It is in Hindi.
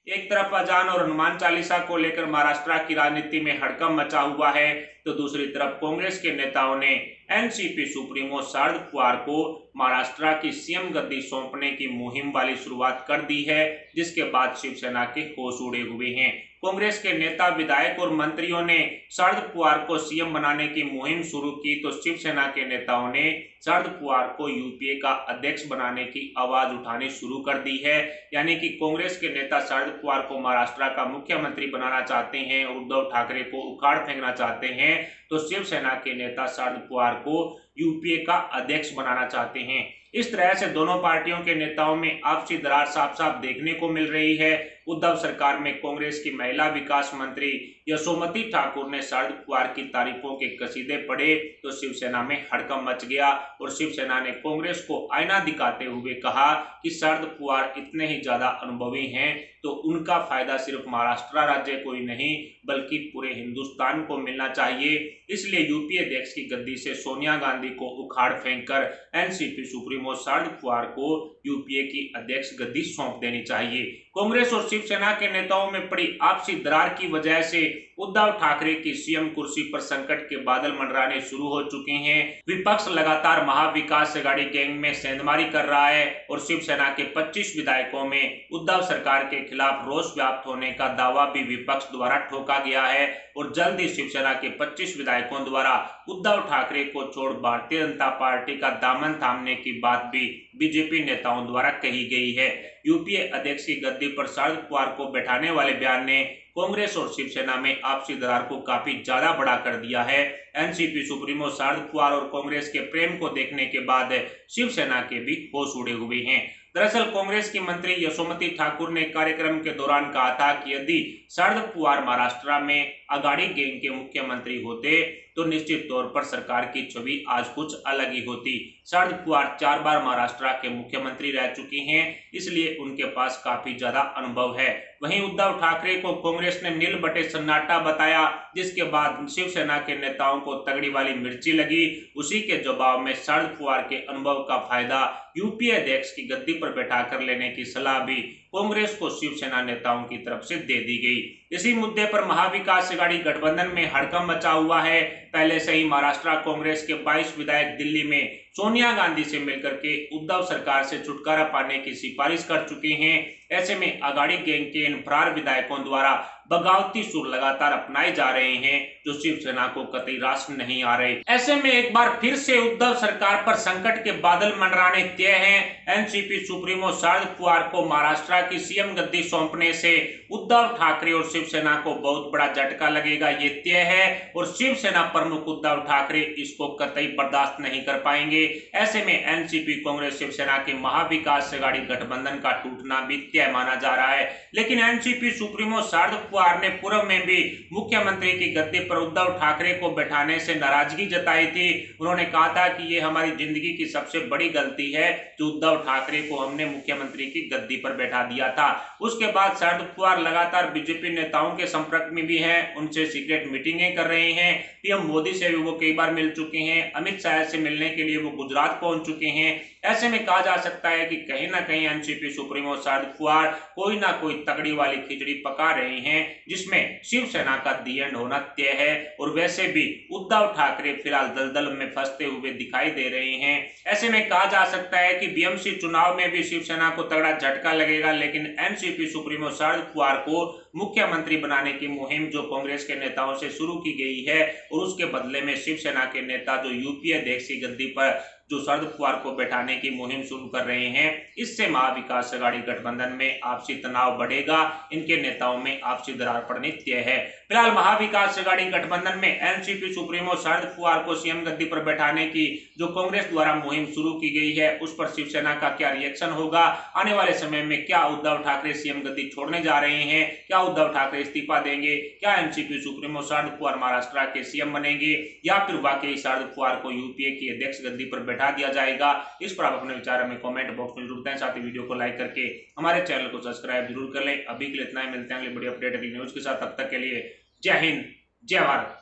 एक तरफ अजान और हनुमान चालीसा को लेकर महाराष्ट्र की राजनीति में हड़कंप मचा हुआ है, तो दूसरी तरफ कांग्रेस के नेताओं ने एनसीपी सुप्रीमो शरद पवार को महाराष्ट्र की सीएम गद्दी सौंपने की मुहिम वाली शुरुआत कर दी है, जिसके बाद शिवसेना के होश उड़े हुए हैं। कांग्रेस के नेता, विधायक और मंत्रियों ने शरद पवार को सीएम बनाने की मुहिम शुरू की, तो शिवसेना के नेताओं ने शरद पवार को यूपीए का अध्यक्ष बनाने की आवाज उठानी शुरू कर दी है। यानी कि कांग्रेस के नेता शरद पवार को महाराष्ट्र का मुख्यमंत्री बनाना चाहते हैं और उद्धव ठाकरे को उखाड़ फेंकना चाहते हैं, तो शिवसेना के नेता शरद पवार को यूपीए का अध्यक्ष बनाना चाहते हैं। इस तरह से दोनों पार्टियों के नेताओं में आपसी दरार साफ साफ देखने को मिल रही है। उद्धव सरकार में कांग्रेस की महिला विकास मंत्री यशोमती ठाकुर ने शरद पवार की तारीफों के कसीदे पढ़े, तो शिवसेना में हड़कंप मच गया और शिवसेना ने कांग्रेस को आईना दिखाते हुए कहा कि शरद पवार इतने ही ज्यादा अनुभवी हैं, तो उनका फायदा सिर्फ महाराष्ट्र राज्य को ही नहीं बल्कि पूरे हिंदुस्तान को मिलना चाहिए। इसलिए यूपीए अध्यक्ष की गद्दी से सोनिया गांधी को उखाड़ फेंककर एनसीपी सुप्रीमो शरद पवार को यूपीए की अध्यक्ष गद्दी सौंप देनी चाहिए। कांग्रेस और शिवसेना के नेताओं में पड़ी आपसी दरार की वजह से उद्धव ठाकरे की सीएम कुर्सी पर संकट के बादल मंडराने शुरू हो चुके हैं। विपक्ष लगातार महाविकास अघाड़ी गैंग में सेंधमारी कर रहा है और शिवसेना के 25 विधायकों में उद्धव सरकार के खिलाफ रोष व्याप्त होने का दावा भी विपक्ष द्वारा ठोका गया है और जल्द ही शिवसेना के 25 विधायकों द्वारा उद्धव ठाकरे को छोड़ भारतीय जनता पार्टी का दामन थामने की बात भी बीजेपी नेताओं द्वारा कही गई है। यूपीए अध्यक्ष की गद्दी पर शरद पवार को बैठाने वाले बयान ने कांग्रेस और शिवसेना में आपसी दरार को काफी ज्यादा बड़ा कर दिया है। एनसीपी सुप्रीमो शरद पवार और कांग्रेस के प्रेम को देखने के बाद शिवसेना के भी होश उड़े हुए हैं। दरअसल कांग्रेस की मंत्री यशोमती ठाकुर ने कार्यक्रम के दौरान कहा था कि यदि शरद पवार महाराष्ट्र में अघाड़ी गैंग के मुख्यमंत्री होते तो निश्चित तौर पर सरकार की छवि आज कुछ अलग ही होती। शरद पवार 4 बार महाराष्ट्र के मुख्यमंत्री रह चुके हैं, इसलिए उनके पास काफी ज्यादा अनुभव है। वहीं उद्धव ठाकरे को कांग्रेस ने नील बटे सन्नाटा बताया, जिसके बाद शिवसेना के नेताओं को तगड़ी वाली मिर्ची लगी। उसी के जवाब में शरद पवार के अनुभव का फायदा यूपीए अध्यक्ष की गद्दी पर बैठाकर लेने की सलाह भी कांग्रेस को शिवसेना नेताओं की तरफ से दे दी गई। इसी मुद्दे पर महाविकास अघाड़ी गठबंधन में हड़कंप मचा हुआ है। पहले से ही महाराष्ट्र कांग्रेस के 22 विधायक दिल्ली में सोनिया गांधी से मिलकर के उद्धव सरकार से छुटकारा पाने की सिफारिश कर चुके हैं। ऐसे में अघाड़ी गैंग के इन फरार विधायकों द्वारा बगावती सुर लगातार अपनाए जा रहे हैं, जो शिवसेना को कतई रास नहीं आ रहे। ऐसे में एक बार फिर से उद्धव सरकार पर संकट के बादल मंडराने तय हैं। एनसीपी सुप्रीमो शरद पवार को महाराष्ट्र की सीएम गद्दी सौंपने से उद्धव ठाकरे और शिवसेना को बहुत बड़ा झटका लगेगा, ये तय है और शिवसेना प्रमुख उद्धव ठाकरे इसको कतई बर्दाश्त नहीं कर पाएंगे। ऐसे में एनसीपी कांग्रेस शिवसेना के महाविकास अघाड़ी गठबंधन का टूटना भी तय माना जा रहा है। लेकिन एनसीपी सुप्रीमो शरद पवार ने पूर्व में भी मुख्यमंत्री की गद्दी पर उद्धव ठाकरे को बैठाने से नाराजगी जताई थी। उन्होंने कहा था कि ये हमारी जिंदगी की सबसे बड़ी गलती है जो उद्धव ठाकरे को हमने मुख्यमंत्री की गद्दी पर बैठा दिया था। उसके बाद शरद पवार लगातार बीजेपी नेताओं के संपर्क में भी हैं, उनसे सीक्रेट मीटिंगें कर रहे हैं। पीएम मोदी से भी वो कई बार मिल चुके हैं, अमित शाह से मिलने के लिए वो गुजरात पहुंच चुके हैं। ऐसे में कहा जा सकता है कि कहीं ना कहीं एनसीपी सुप्रीमो शरद पवार कोई ना कोई तगड़ी वाली खिचड़ी पका रहे हैं, जिसमें शिवसेना का दी एंड होना तय है। और वैसे भी उद्धव ठाकरे फिलहाल दलदल में फंसते हुए दिखाई दे रहे हैं। ऐसे में कहा जा सकता है कि बीएमसी चुनाव में भी शिवसेना को तगड़ा झटका लगेगा, लेकिन एनसीपी सुप्रीमो शरद पवार को मुख्यमंत्री बनाने की मुहिम जो कांग्रेस के नेताओं से शुरू की गई है और उसके बदले में शिवसेना के नेता जो यूपीए अध्यक्ष की गद्दी पर जो शरद पवार को बैठाने की मुहिम शुरू कर रहे हैं, इससे महाविकास अघाड़ी गठबंधन में आपसी तनाव बढ़ेगा, इनके नेताओं में आपसी दरार पड़नी तय है। फिलहाल महाविकास अघाड़ी गठबंधन में एनसीपी सुप्रीमो शरद पवार को सीएम गद्दी पर बैठाने की जो कांग्रेस द्वारा मुहिम शुरू की गई है, उस पर शिवसेना का क्या रिएक्शन होगा, आने वाले समय में क्या उद्धव ठाकरे सीएम गद्दी छोड़ने जा रहे हैं, क्या उद्धव ठाकरे इस्तीफा देंगे, क्या एनसीपी सुप्रीमो शरद पवार महाराष्ट्र के सीएम बनेंगे या फिर वाकई शरद पवार को यूपीए की अध्यक्ष गद्दी पर बैठा दिया जाएगा, इस पर आप अपने विचार हमें कमेंट बॉक्स में जरूर दें। साथ ही वीडियो को लाइक करके हमारे चैनल को सब्सक्राइब जरूर कर लें। अभी के लिए इतना ही, मिलते हैं अगली बड़ी अपडेट अगली न्यूज के साथ। तब तक के लिए जय हिंद, जय भारत।